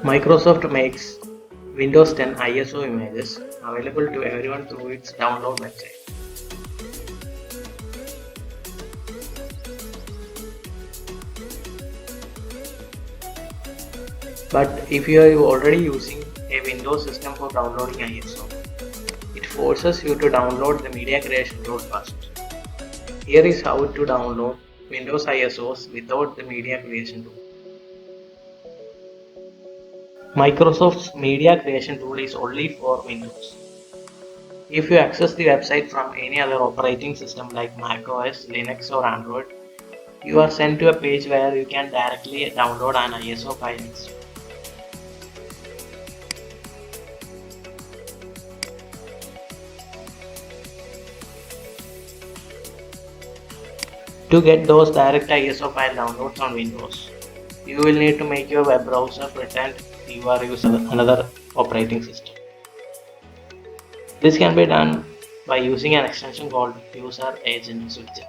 Microsoft makes Windows 10 ISO images available to everyone through its download website. But if you are already using a Windows system for downloading ISO, it forces you to download the media creation tool first. Here is how to download Windows ISOs without the media creation tool. Microsoft's media creation tool is only for Windows. If you access the website from any other operating system like macOS, Linux or Android, you are sent to a page where you can directly download an ISO file instead. To get those direct ISO file downloads on Windows, you will need to make your web browser pretend you are using another operating system. This can be done by using an extension called User Agent Switcher.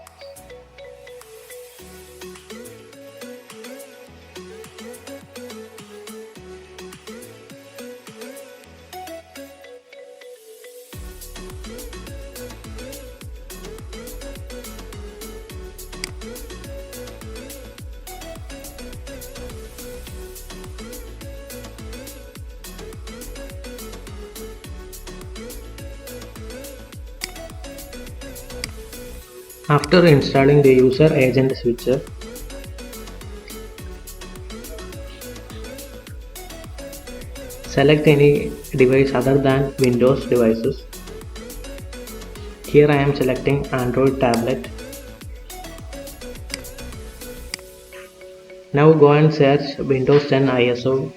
After installing the User Agent Switcher, select any device other than Windows devices. Here I am selecting Android tablet. Now go and search Windows 10 ISO.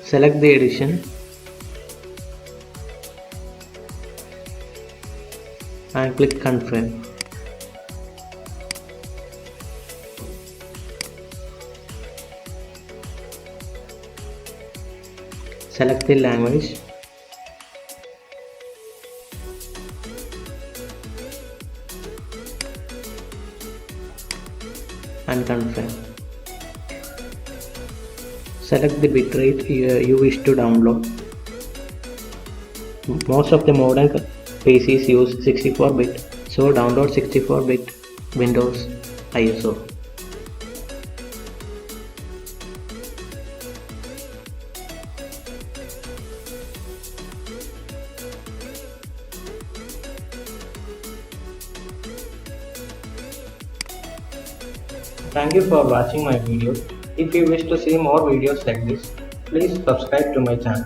Select the edition and click Confirm. Select the language and confirm. Select the bitrate you wish to download. Most of the modern PCs use 64-bit, so download 64-bit Windows ISO. Thank you for watching my video. If you wish to see more videos like this, please subscribe to my channel.